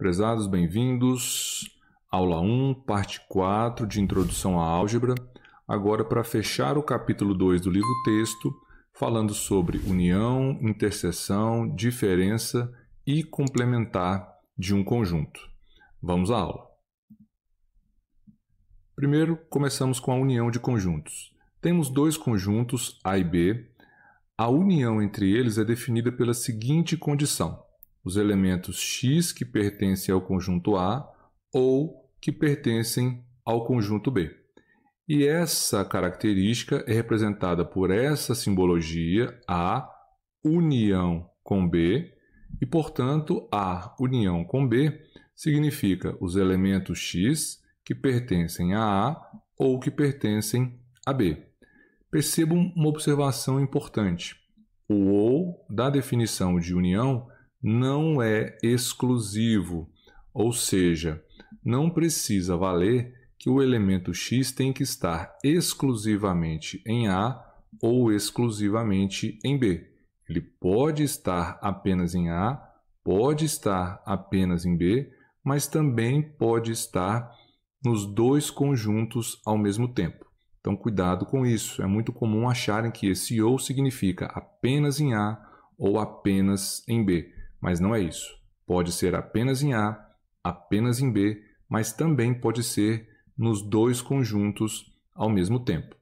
Prezados, bem-vindos. Aula 1, parte 4 de Introdução à Álgebra. Agora para fechar o capítulo 2 do livro-texto, falando sobre união, interseção, diferença e complementar de um conjunto. Vamos à aula. Primeiro, começamos com a união de conjuntos. Temos dois conjuntos, A e B. A união entre eles é definida pela seguinte condição: os elementos x que pertencem ao conjunto A ou que pertencem ao conjunto B. E essa característica é representada por essa simbologia, A união com B, e, portanto, A união com B significa os elementos x que pertencem a A ou que pertencem a B. Percebam uma observação importante. O ou da definição de união não é exclusivo, ou seja, não precisa valer que o elemento x tem que estar exclusivamente em A ou exclusivamente em B. Ele pode estar apenas em A, pode estar apenas em B, mas também pode estar nos dois conjuntos ao mesmo tempo. Então, cuidado com isso. É muito comum acharem que esse ou significa apenas em A ou apenas em B. Mas não é isso. Pode ser apenas em A, apenas em B, mas também pode ser nos dois conjuntos ao mesmo tempo.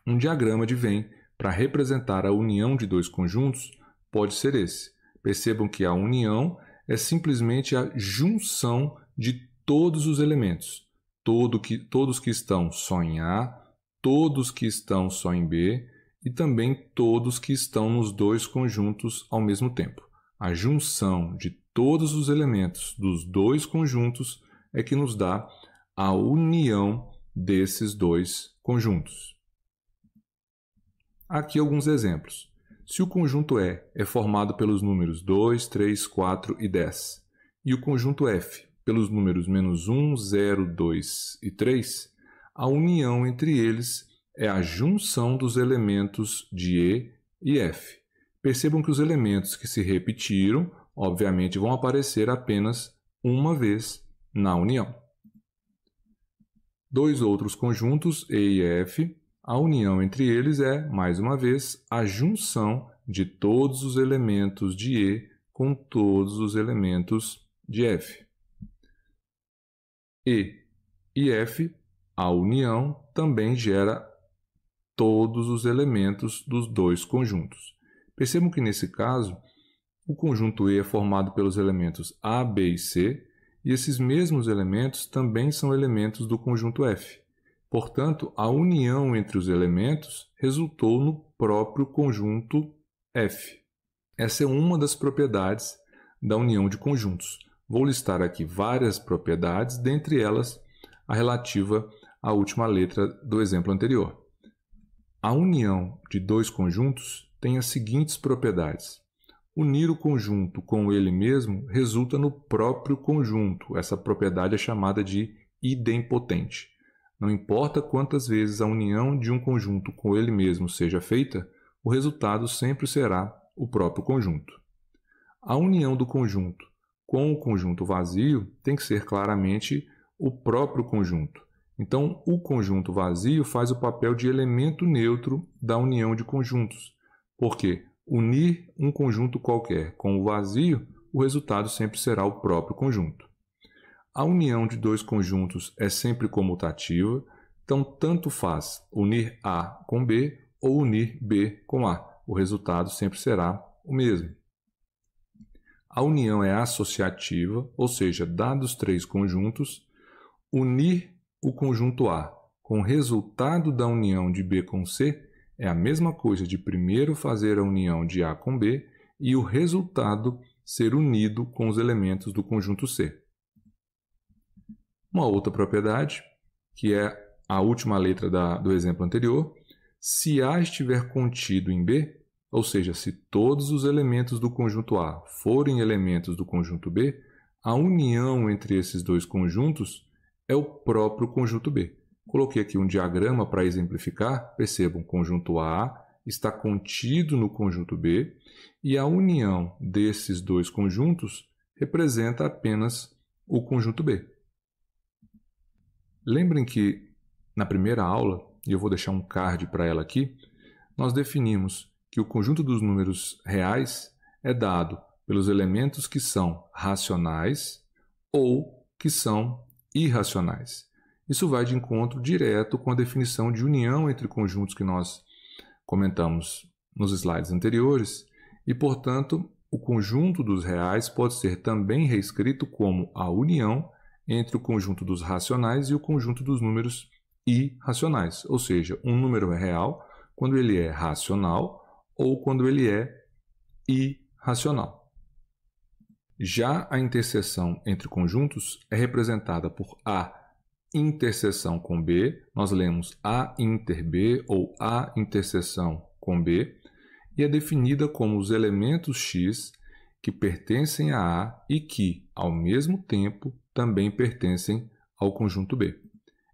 Um diagrama de Venn para representar a união de dois conjuntos pode ser esse. Percebam que a união é simplesmente a junção de todos os elementos. Todos que estão só em A, todos que estão só em B e também todos que estão nos dois conjuntos ao mesmo tempo. A junção de todos os elementos dos dois conjuntos é que nos dá a união desses dois conjuntos. Aqui alguns exemplos. Se o conjunto E é formado pelos números 2, 3, 4 e 10, e o conjunto F pelos números -1, 0, 2 e 3, a união entre eles é a junção dos elementos de E e F. Percebam que os elementos que se repetiram, obviamente, vão aparecer apenas uma vez na união. Dois outros conjuntos, E e F, a união entre eles é, mais uma vez, a junção de todos os elementos de E com todos os elementos de F. E e F, a união também gera todos os elementos dos dois conjuntos. Percebam que, nesse caso, o conjunto E é formado pelos elementos A, B e C, e esses mesmos elementos também são elementos do conjunto F. Portanto, a união entre os elementos resultou no próprio conjunto F. Essa é uma das propriedades da união de conjuntos. Vou listar aqui várias propriedades, dentre elas a relativa à última letra do exemplo anterior. A união de dois conjuntos tem as seguintes propriedades. Unir o conjunto com ele mesmo resulta no próprio conjunto. Essa propriedade é chamada de idempotente. Não importa quantas vezes a união de um conjunto com ele mesmo seja feita, o resultado sempre será o próprio conjunto. A união do conjunto com o conjunto vazio tem que ser claramente o próprio conjunto. Então, o conjunto vazio faz o papel de elemento neutro da união de conjuntos, porque unir um conjunto qualquer com o vazio, o resultado sempre será o próprio conjunto. A união de dois conjuntos é sempre comutativa, então tanto faz unir A com B ou unir B com A. O resultado sempre será o mesmo. A união é associativa, ou seja, dados três conjuntos, unir o conjunto A com o resultado da união de B com C é a mesma coisa de primeiro fazer a união de A com B e o resultado ser unido com os elementos do conjunto C. Uma outra propriedade, que é a última letra do exemplo anterior, se A estiver contido em B, ou seja, se todos os elementos do conjunto A forem elementos do conjunto B, a união entre esses dois conjuntos é o próprio conjunto B. Coloquei aqui um diagrama para exemplificar. Percebam, o conjunto A está contido no conjunto B e a união desses dois conjuntos representa apenas o conjunto B. Lembrem que na primeira aula, e eu vou deixar um card para ela aqui, nós definimos que o conjunto dos números reais é dado pelos elementos que são racionais ou que são irracionais. Isso vai de encontro direto com a definição de união entre conjuntos que nós comentamos nos slides anteriores e, portanto, o conjunto dos reais pode ser também reescrito como a união entre o conjunto dos racionais e o conjunto dos números irracionais, ou seja, um número é real quando ele é racional ou quando ele é irracional. Já a interseção entre conjuntos é representada por A interseção com B, nós lemos A inter B ou A interseção com B, e é definida como os elementos X que pertencem a A e que, ao mesmo tempo, também pertencem ao conjunto B.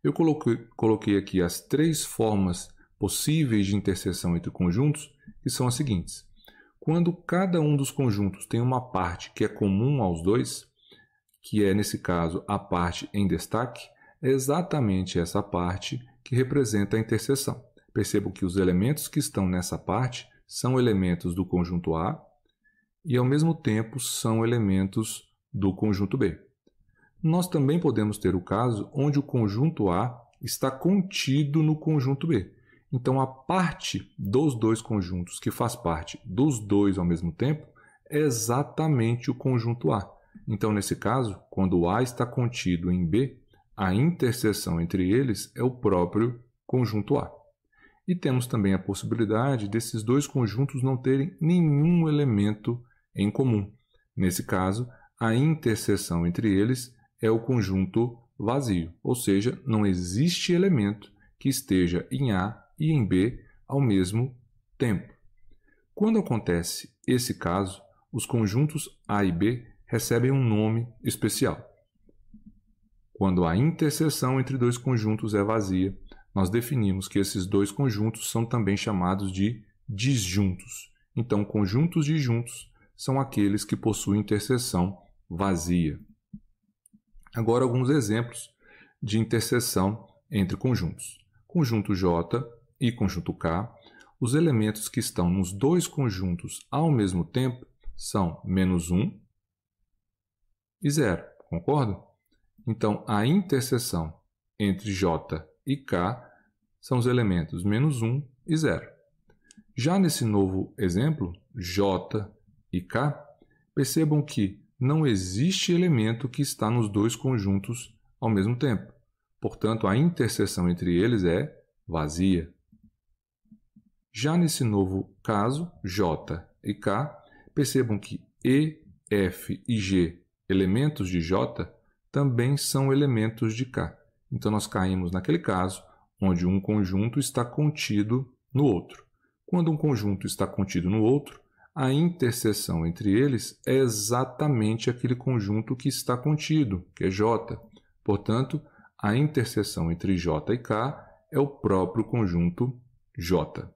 Eu coloquei aqui as 3 formas possíveis de interseção entre conjuntos, que são as seguintes. Quando cada um dos conjuntos tem uma parte que é comum aos dois, que é, nesse caso, a parte em destaque, é exatamente essa parte que representa a interseção. Percebam que os elementos que estão nessa parte são elementos do conjunto A e, ao mesmo tempo, são elementos do conjunto B. Nós também podemos ter o caso onde o conjunto A está contido no conjunto B. Então, a parte dos dois conjuntos que faz parte dos dois ao mesmo tempo é exatamente o conjunto A. Então, nesse caso, quando o A está contido em B, a interseção entre eles é o próprio conjunto A. E temos também a possibilidade desses dois conjuntos não terem nenhum elemento em comum. Nesse caso, a interseção entre eles é o conjunto vazio, ou seja, não existe elemento que esteja em A e em B ao mesmo tempo. Quando acontece esse caso, os conjuntos A e B recebem um nome especial. Quando a interseção entre dois conjuntos é vazia, nós definimos que esses dois conjuntos são também chamados de disjuntos. Então, conjuntos disjuntos são aqueles que possuem interseção vazia. Agora, alguns exemplos de interseção entre conjuntos. Conjunto J e conjunto K, os elementos que estão nos dois conjuntos ao mesmo tempo são -1 e 0, concorda? Então, a interseção entre J e K são os elementos -1 e 0. Já nesse novo exemplo, J e K, percebam que não existe elemento que está nos dois conjuntos ao mesmo tempo. Portanto, a interseção entre eles é vazia. Já nesse novo caso, J e K, percebam que E, F e G, elementos de J, também são elementos de K. Então, nós caímos naquele caso onde um conjunto está contido no outro. Quando um conjunto está contido no outro, a interseção entre eles é exatamente aquele conjunto que está contido, que é J. Portanto, a interseção entre J e K é o próprio conjunto J.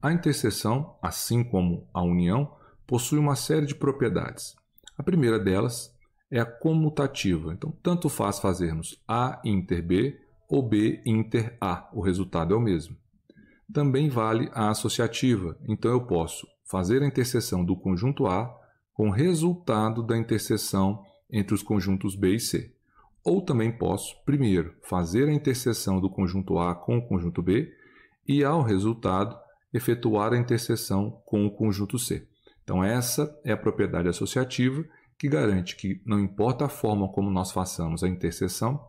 A interseção, assim como a união, possui uma série de propriedades. A primeira delas é a comutativa. Então, tanto faz fazermos A inter B ou B inter A, o resultado é o mesmo. Também vale a associativa. Então, eu posso fazer a interseção do conjunto A com o resultado da interseção entre os conjuntos B e C. Ou também posso, primeiro, fazer a interseção do conjunto A com o conjunto B e, ao resultado, efetuar a interseção com o conjunto C. Então, essa é a propriedade associativa que garante que, não importa a forma como nós façamos a interseção,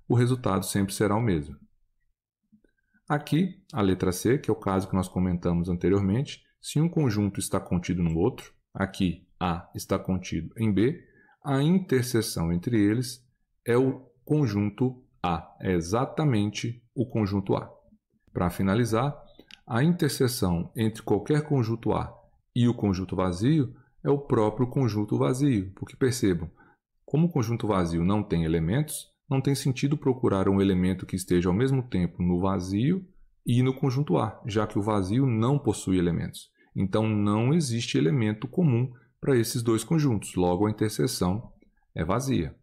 o resultado sempre será o mesmo. Aqui, a letra C, que é o caso que nós comentamos anteriormente, se um conjunto está contido no outro, aqui A está contido em B, a interseção entre eles é o conjunto A, é exatamente o conjunto A. Para finalizar, a interseção entre qualquer conjunto A e o conjunto vazio é o próprio conjunto vazio, porque percebam, como o conjunto vazio não tem elementos, não tem sentido procurar um elemento que esteja ao mesmo tempo no vazio e no conjunto A, já que o vazio não possui elementos. Então, não existe elemento comum para esses dois conjuntos, logo a interseção é vazia.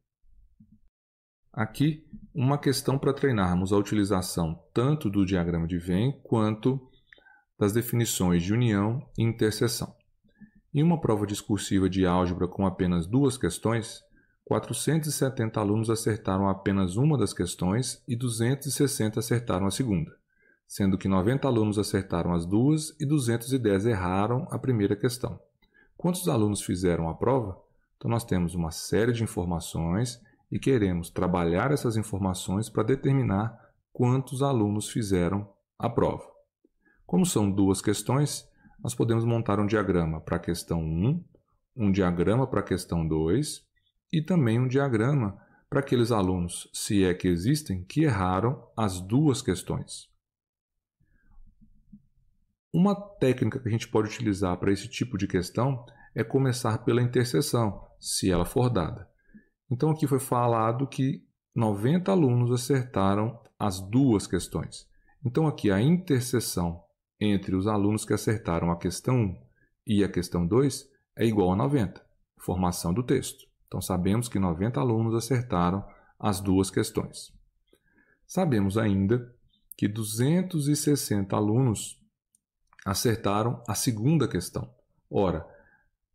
Aqui, uma questão para treinarmos a utilização tanto do diagrama de Venn quanto das definições de união e interseção. Em uma prova discursiva de álgebra com apenas 2 questões, 470 alunos acertaram apenas uma das questões e 260 acertaram a segunda, sendo que 90 alunos acertaram as duas e 210 erraram a primeira questão. Quantos alunos fizeram a prova? Então, nós temos uma série de informações e queremos trabalhar essas informações para determinar quantos alunos fizeram a prova. Como são 2 questões, nós podemos montar um diagrama para a questão 1, um diagrama para a questão 2 e também um diagrama para aqueles alunos, se é que existem, que erraram as 2 questões. Uma técnica que a gente pode utilizar para esse tipo de questão é começar pela interseção, se ela for dada. Então, aqui foi falado que 90 alunos acertaram as 2 questões. Então, aqui a interseção entre os alunos que acertaram a questão 1 e a questão 2 é igual a 90, formação do texto. Então, sabemos que 90 alunos acertaram as 2 questões. Sabemos ainda que 260 alunos acertaram a segunda questão. Ora,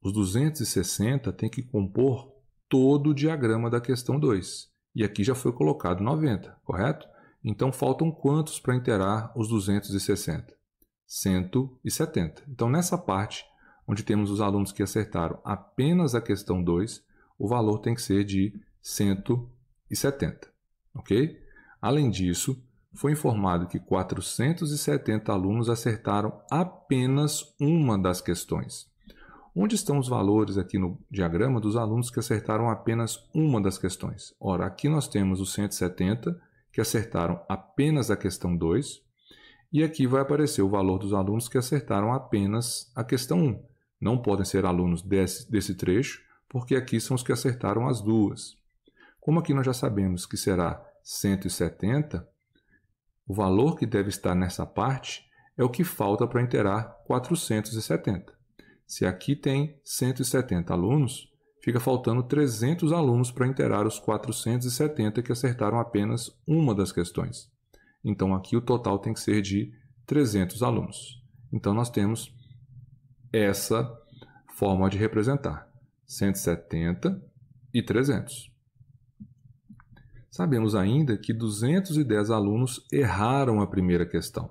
os 260 têm que compor todo o diagrama da questão 2. E aqui já foi colocado 90, correto? Então, faltam quantos para inteirar os 260? 170. Então, nessa parte, onde temos os alunos que acertaram apenas a questão 2, o valor tem que ser de 170, ok? Além disso, foi informado que 470 alunos acertaram apenas uma das questões. Onde estão os valores aqui no diagrama dos alunos que acertaram apenas uma das questões? Ora, aqui nós temos os 170 que acertaram apenas a questão 2 e aqui vai aparecer o valor dos alunos que acertaram apenas a questão 1. Não podem ser alunos desse trecho, porque aqui são os que acertaram as 2. Como aqui nós já sabemos que será 170, o valor que deve estar nessa parte é o que falta para inteirar 470. Se aqui tem 170 alunos, fica faltando 300 alunos para inteirar os 470 que acertaram apenas uma das questões. Então, aqui o total tem que ser de 300 alunos. Então, nós temos essa forma de representar: 170 e 300. Sabemos ainda que 210 alunos erraram a primeira questão.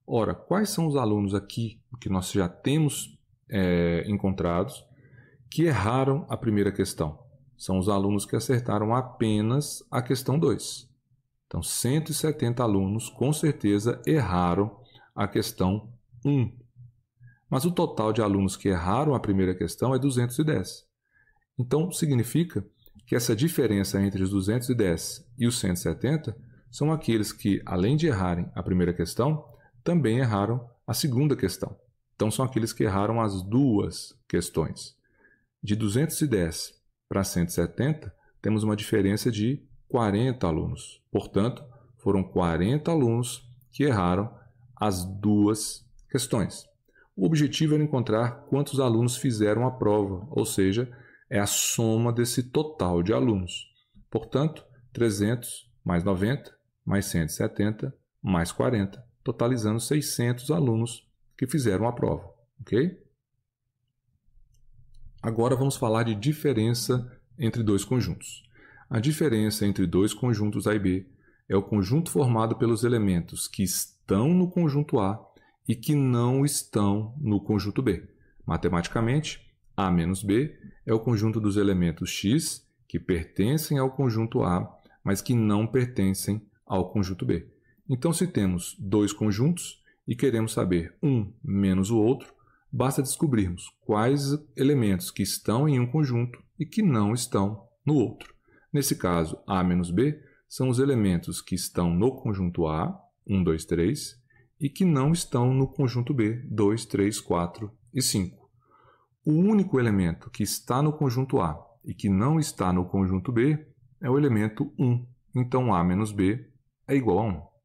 Ora, quais são os alunos aqui que nós já temos encontrados que erraram a primeira questão? São os alunos que acertaram apenas a questão 2. Então, 170 alunos com certeza erraram a questão 1. Mas o total de alunos que erraram a primeira questão é 210. Então, significa que essa diferença entre os 210 e os 170 são aqueles que, além de errarem a primeira questão, também erraram a segunda questão. Então, são aqueles que erraram as 2 questões. De 210 para 170, temos uma diferença de 40 alunos. Portanto, foram 40 alunos que erraram as 2 questões. O objetivo era encontrar quantos alunos fizeram a prova, ou seja, é a soma desse total de alunos. Portanto, 300 mais 90 mais 170 mais 40, totalizando 600 alunos que fizeram a prova, ok? Agora vamos falar de diferença entre 2 conjuntos. A diferença entre 2 conjuntos A e B é o conjunto formado pelos elementos que estão no conjunto A e que não estão no conjunto B. Matematicamente, A menos B é o conjunto dos elementos X que pertencem ao conjunto A, mas que não pertencem ao conjunto B. Então, se temos 2 conjuntos e queremos saber um menos o outro, basta descobrirmos quais elementos que estão em um conjunto e que não estão no outro. Nesse caso, A menos B são os elementos que estão no conjunto A, 1, 2, 3, e que não estão no conjunto B, 2, 3, 4 e 5. O único elemento que está no conjunto A e que não está no conjunto B é o elemento 1. Então, A menos B é igual a 1.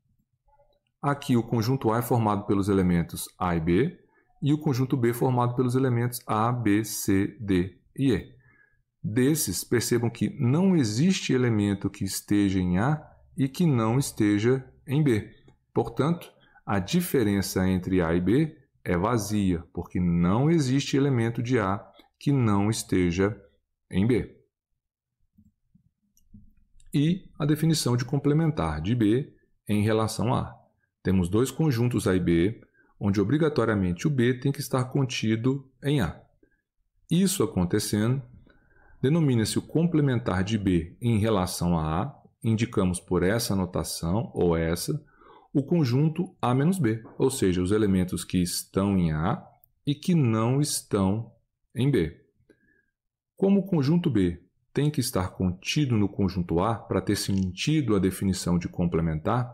Aqui, o conjunto A é formado pelos elementos A e B, e o conjunto B formado pelos elementos A, B, C, D e E. Desses, percebam que não existe elemento que esteja em A e que não esteja em B. Portanto, a diferença entre A e B é vazia, porque não existe elemento de A que não esteja em B. E a definição de complementar de B em relação a A. Temos dois conjuntos A e B, onde obrigatoriamente o B tem que estar contido em A. Isso acontecendo, denomina-se o complementar de B em relação a A, indicamos por essa notação ou essa, o conjunto A menos B, ou seja, os elementos que estão em A e que não estão em B. Como o conjunto B tem que estar contido no conjunto A para ter sentido a definição de complementar,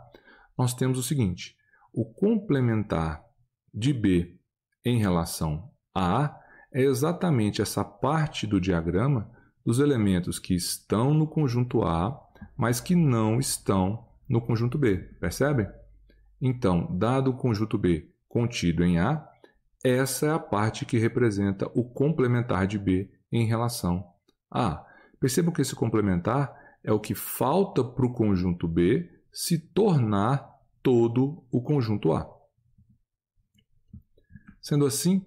nós temos o seguinte: o complementar de B em relação a A é exatamente essa parte do diagrama dos elementos que estão no conjunto A, mas que não estão no conjunto B. Percebem? Então, dado o conjunto B contido em A, essa é a parte que representa o complementar de B em relação a A. Percebam que esse complementar é o que falta para o conjunto B se tornar todo o conjunto A. Sendo assim,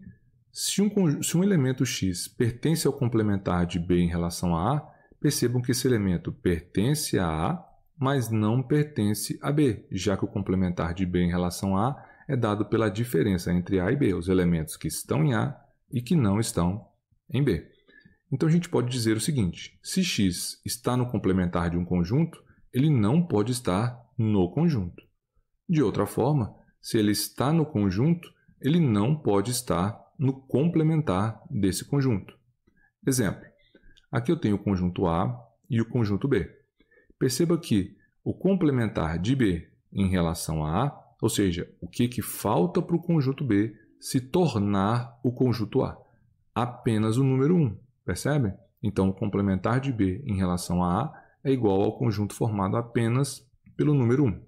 se um elemento X pertence ao complementar de B em relação a A, percebam que esse elemento pertence a A, mas não pertence a B, já que o complementar de B em relação a A é dado pela diferença entre A e B, os elementos que estão em A e que não estão em B. Então, a gente pode dizer o seguinte: se X está no complementar de um conjunto, ele não pode estar no conjunto. De outra forma, se ele está no conjunto, ele não pode estar no complementar desse conjunto. Exemplo: aqui eu tenho o conjunto A e o conjunto B. Perceba que o complementar de B em relação a A, ou seja, o que falta para o conjunto B se tornar o conjunto A? Apenas o número 1, percebe? Então, o complementar de B em relação a A é igual ao conjunto formado apenas pelo número 1.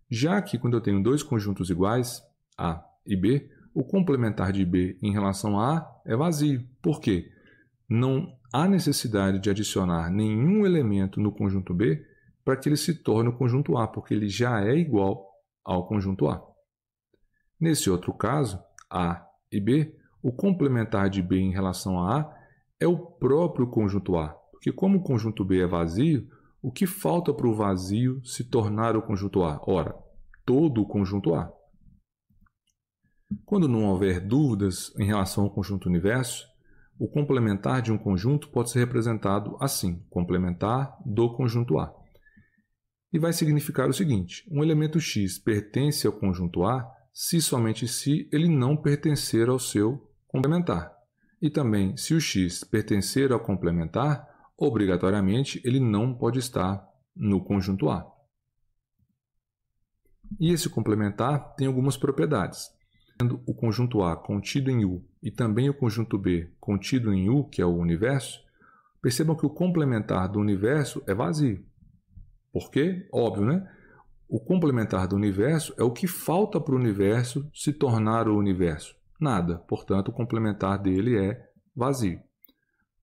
Já que quando eu tenho dois conjuntos iguais, A e B, o complementar de B em relação a A é vazio. Por quê? Não há necessidade de adicionar nenhum elemento no conjunto B para que ele se torne o conjunto A, porque ele já é igual ao conjunto A. Nesse outro caso, A e B, o complementar de B em relação a A é o próprio conjunto A, porque como o conjunto B é vazio, o que falta para o vazio se tornar o conjunto A? Ora, todo o conjunto A. Quando não houver dúvidas em relação ao conjunto universo, o complementar de um conjunto pode ser representado assim: complementar do conjunto A. E vai significar o seguinte: um elemento X pertence ao conjunto A se somente se ele não pertencer ao seu complementar. E também, se o X pertencer ao complementar, obrigatoriamente ele não pode estar no conjunto A. E esse complementar tem algumas propriedades. Sendo o conjunto A contido em U e também o conjunto B contido em U, que é o universo, percebam que o complementar do universo é vazio. Por quê? Óbvio, né? O complementar do universo é o que falta para o universo se tornar o universo. Nada. Portanto, o complementar dele é vazio.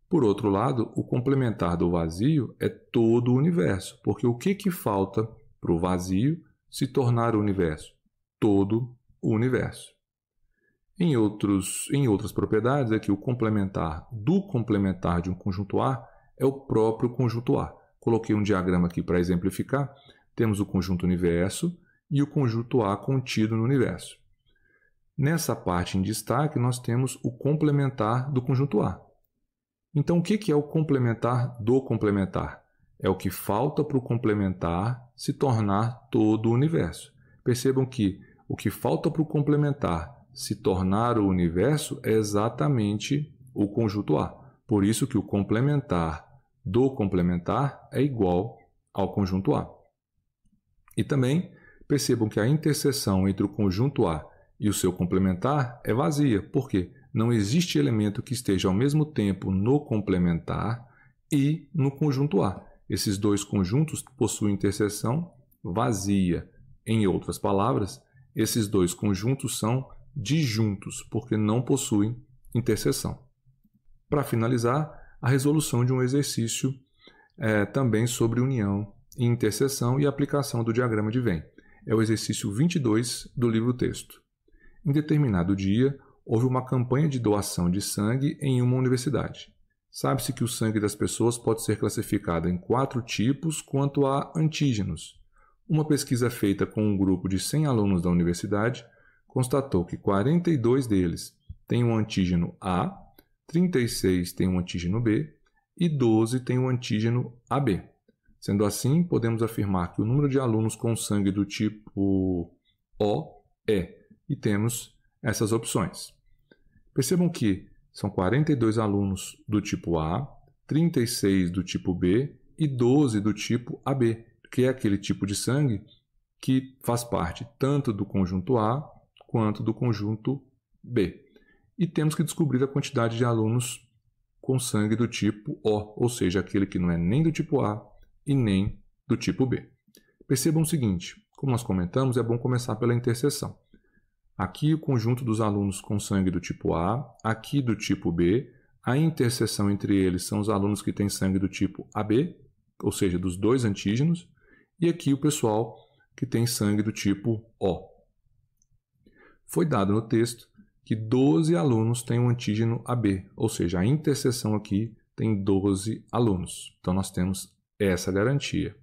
Por outro lado, o complementar do vazio é todo o universo, porque o que falta para o vazio se tornar o universo? Todo o universo. Em outras propriedades, é que o complementar do complementar de um conjunto A é o próprio conjunto A. Coloquei um diagrama aqui para exemplificar. Temos o conjunto universo e o conjunto A contido no universo. Nessa parte em destaque, nós temos o complementar do conjunto A. Então, o que é o complementar do complementar? É o que falta para o complementar se tornar todo o universo. Percebam que o que falta para o complementar se tornar o universo é exatamente o conjunto A. Por isso que o complementar do complementar é igual ao conjunto A. E também percebam que a interseção entre o conjunto A e o seu complementar é vazia. Por quê? Não existe elemento que esteja ao mesmo tempo no complementar e no conjunto A. Esses dois conjuntos possuem interseção vazia. Em outras palavras, esses dois conjuntos são disjuntos, porque não possuem interseção. Para finalizar, a resolução de um exercício também sobre união e interseção e aplicação do diagrama de Venn. É o exercício 22 do livro-texto. Em determinado dia, houve uma campanha de doação de sangue em uma universidade. Sabe-se que o sangue das pessoas pode ser classificado em 4 tipos quanto a antígenos. Uma pesquisa feita com um grupo de 100 alunos da universidade constatou que 42 deles têm um antígeno A, 36 têm um antígeno B e 12 têm um antígeno AB. Sendo assim, podemos afirmar que o número de alunos com sangue do tipo O é, e temos essas opções. Percebam que são 42 alunos do tipo A, 36 do tipo B e 12 do tipo AB, que é aquele tipo de sangue que faz parte tanto do conjunto A quanto do conjunto B. E temos que descobrir a quantidade de alunos com sangue do tipo O, ou seja, aquele que não é nem do tipo A e nem do tipo B. Percebam o seguinte, como nós comentamos, é bom começar pela interseção. Aqui o conjunto dos alunos com sangue do tipo A, aqui do tipo B, a interseção entre eles são os alunos que têm sangue do tipo AB, ou seja, dos 2 antígenos, e aqui o pessoal que tem sangue do tipo O. Foi dado no texto que 12 alunos têm um antígeno AB, ou seja, a interseção aqui tem 12 alunos. Então, nós temos essa garantia.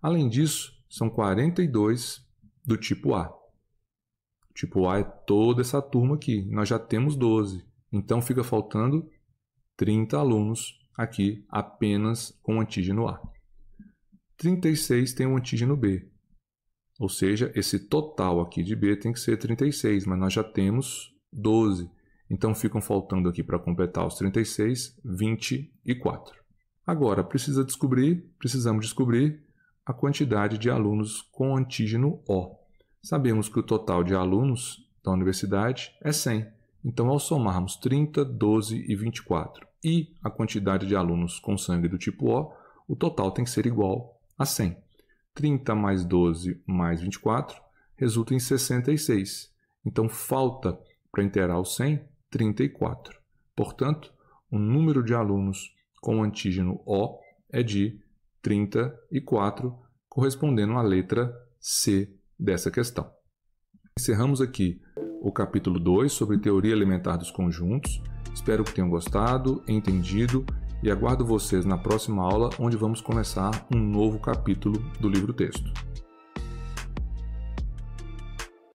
Além disso, são 42 do tipo A. O tipo A é toda essa turma aqui. Nós já temos 12. Então, fica faltando 30 alunos aqui apenas com antígeno A. 36 tem um antígeno B. Ou seja, esse total aqui de B tem que ser 36, mas nós já temos 12. Então, ficam faltando aqui para completar os 36, 24. Agora, precisamos descobrir a quantidade de alunos com antígeno O. Sabemos que o total de alunos da universidade é 100. Então, ao somarmos 30, 12 e 24 e a quantidade de alunos com sangue do tipo O total tem que ser igual a 100. 30 mais 12 mais 24 resulta em 66. Então, falta para inteirar o 100, 34. Portanto, o número de alunos com antígeno O é de 34, correspondendo à letra C dessa questão. Encerramos aqui o capítulo 2 sobre teoria elementar dos conjuntos. Espero que tenham gostado, entendido e aguardo vocês na próxima aula, onde vamos começar um novo capítulo do livro-texto.